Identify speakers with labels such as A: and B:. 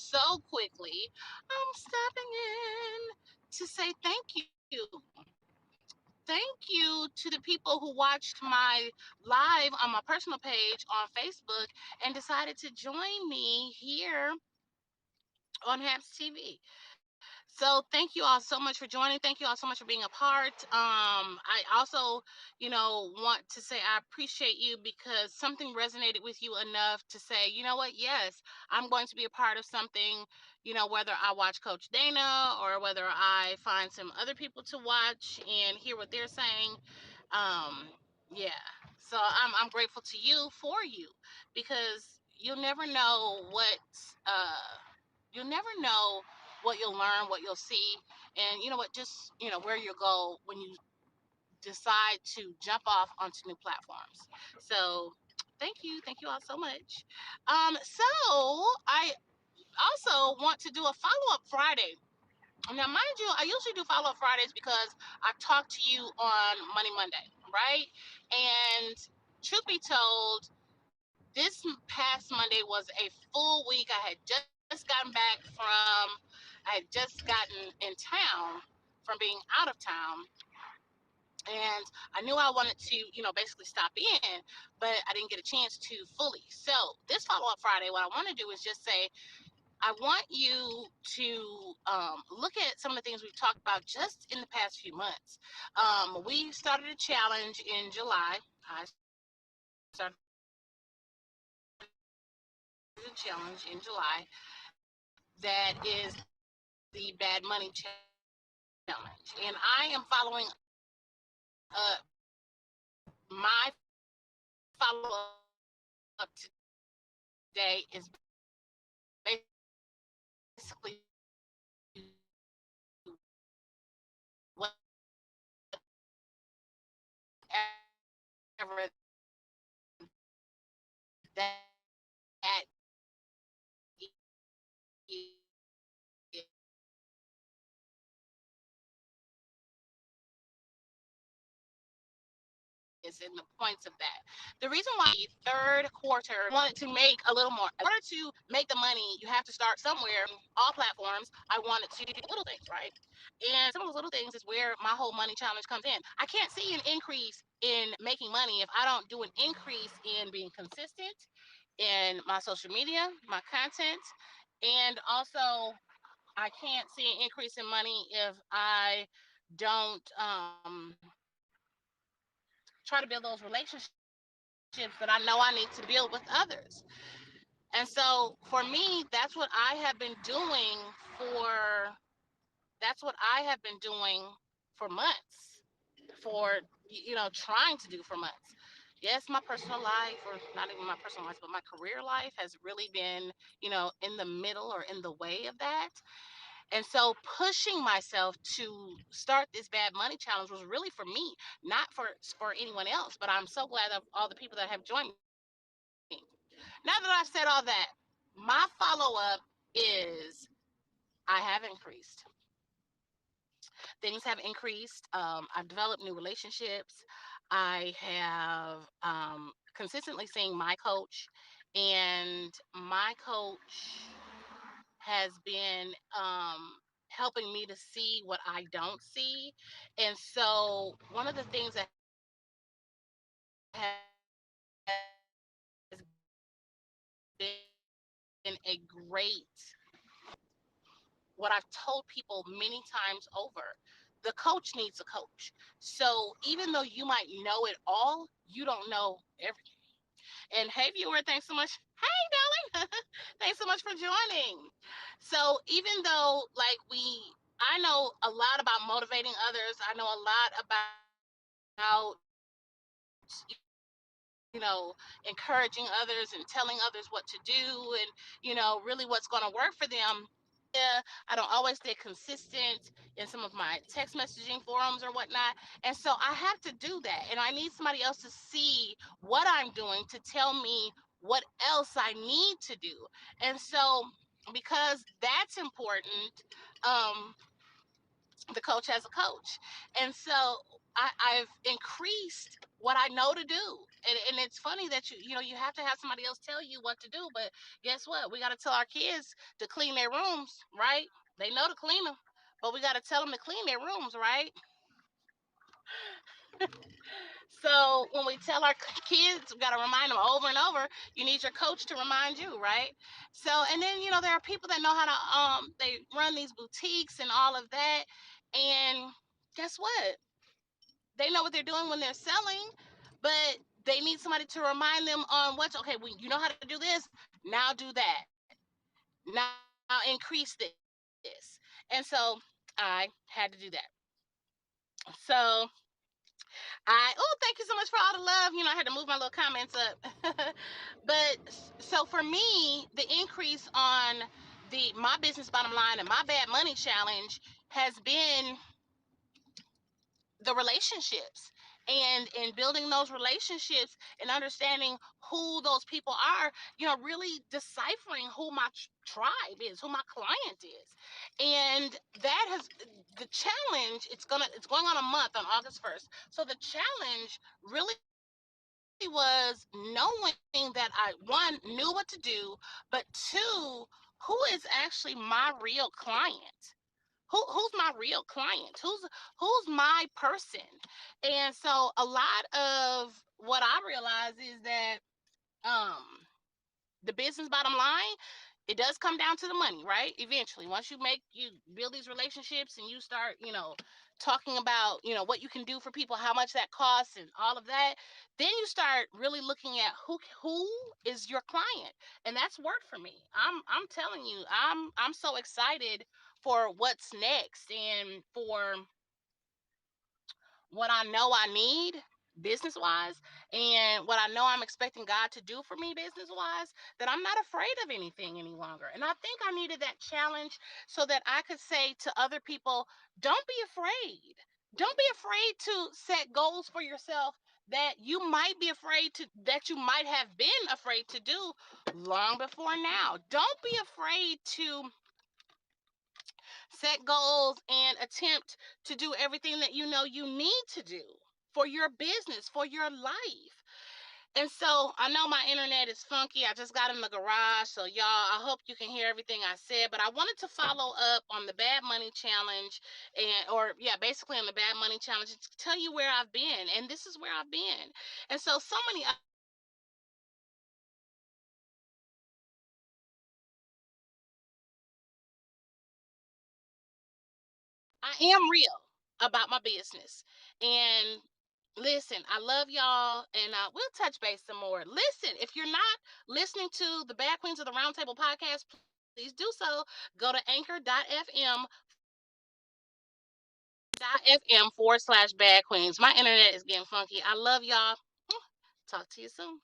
A: so quickly, I'm stopping in to say thank you. Thank you to the people who watched my live on my personal page on Facebook and decided to join me here on Hams TV. So thank you all so much for joining. Thank you all so much for being a part. I also, want to say I appreciate you because something resonated with you enough to say, you know what? Yes, I'm going to be a part of something. Whether I watch Coach Dana or whether I find some other people to watch and hear what they're saying. Um, yeah. So I'm grateful to you for you because you'll never know what you'll learn, what you'll see, and you know what, just where you'll go when you decide to jump off onto new platforms. So thank you all so much. So I also want to do a follow-up Friday. Now, mind you, I usually do follow-up Fridays because I talk to you on Money Monday, right? And truth be told, this past Monday was a full week. I had just gotten back I had just gotten in town from being out of town, and I knew I wanted to, basically stop in, but I didn't get a chance to fully. So this follow-up Friday, what I want to do is just say, I want you to look at some of the things we've talked about just in the past few months. We started a challenge in July. I started a challenge in July that is the Bad Money Challenge. And I am following up my follow up today is basically whatever that is and the points of that. The reason why the third quarter wanted to make a little more, in order to make the money, you have to start somewhere. All platforms, I wanted to do little things, right? And some of those little things is where my whole money challenge comes in. I can't see an increase in making money if I don't do an increase in being consistent in my social media, my content, and also I can't see an increase in money if I don't try to build those relationships that I know I need to build with others. And so for me, for that's what I have been doing for months, for trying to do for months. Yes, my personal life, or not even my personal life, but my career life has really been, in the middle or in the way of that. And so pushing myself to start this Bad Money Challenge was really for me, not for anyone else. But I'm so glad of all the people that have joined me. Now that I've said all that, my follow up is I have increased. Things have increased. I've developed new relationships. I have consistently seen my coach, and my coach has been helping me to see what I don't see. And so, one of the things that has been a great, what I've told people many times over, the coach needs a coach. So, even though you might know it all, you don't know everything. And hey, viewer, thanks so much. Hey, darling. Thanks so much for joining. So, even though, I know a lot about motivating others, I know a lot about, encouraging others and telling others what to do and, really what's going to work for them. I don't always stay consistent in some of my text messaging forums or whatnot. And so I have to do that. And I need somebody else to see what I'm doing to tell me what else I need to do. And so, because that's important, um, The coach has a coach. And so I've increased what I know to do. And it's funny that you have to have somebody else tell you what to do. But guess what? We got to tell our kids to clean their rooms, right? They know to clean them, but we got to tell them to clean their rooms, right? So when we tell our kids, we got to remind them over and over. You need your coach to remind you, right? So, and then there are people that know how to they run these boutiques and all of that. And guess what? They know what they're doing when they're selling, but they need somebody to remind them on what's okay. When you know how to do this, now do that. Now increase this. And so I had to do that. So thank you so much for all the love. I had to move my little comments up. But so for me, the increase on my business bottom line and my bad money challenge has been the relationships, and in building those relationships and understanding who those people are, really deciphering who my tribe is, who my client is. And that has the challenge. It's going on a month on August 1st. So the challenge really was knowing that I, one, knew what to do, but two, who is actually my real client. Who's my real client? Who's my person? And so a lot of what I realize is that um the business bottom line, it does come down to the money, right? Eventually, once you build these relationships and you start, talking about, what you can do for people, how much that costs and all of that, then you start really looking at who is your client. And that's work for me. I'm telling you, I'm so excited for what's next and for what I know I need business wise, and what I know I'm expecting God to do for me business wise, that I'm not afraid of anything any longer. And I think I needed that challenge so that I could say to other people, don't be afraid. Don't be afraid to set goals for yourself that you might be afraid to, that you might have been afraid to do long before now. Don't be afraid to set goals and attempt to do everything that you know you need to do for your business, for your life. And so I know my internet is funky. I just got in the garage. So, y'all, I hope you can hear everything I said. But I wanted to follow up on the Bad Money Challenge basically on the Bad Money Challenge, to tell you where I've been. And this is where I've been. And so many I am real about my business. And listen, I love y'all, and we'll touch base some more. Listen, if you're not listening to the Bad Queens of the Roundtable podcast, please do so. Go to anchor.fm/bad queens. My internet is getting funky. I love y'all. Talk to you soon.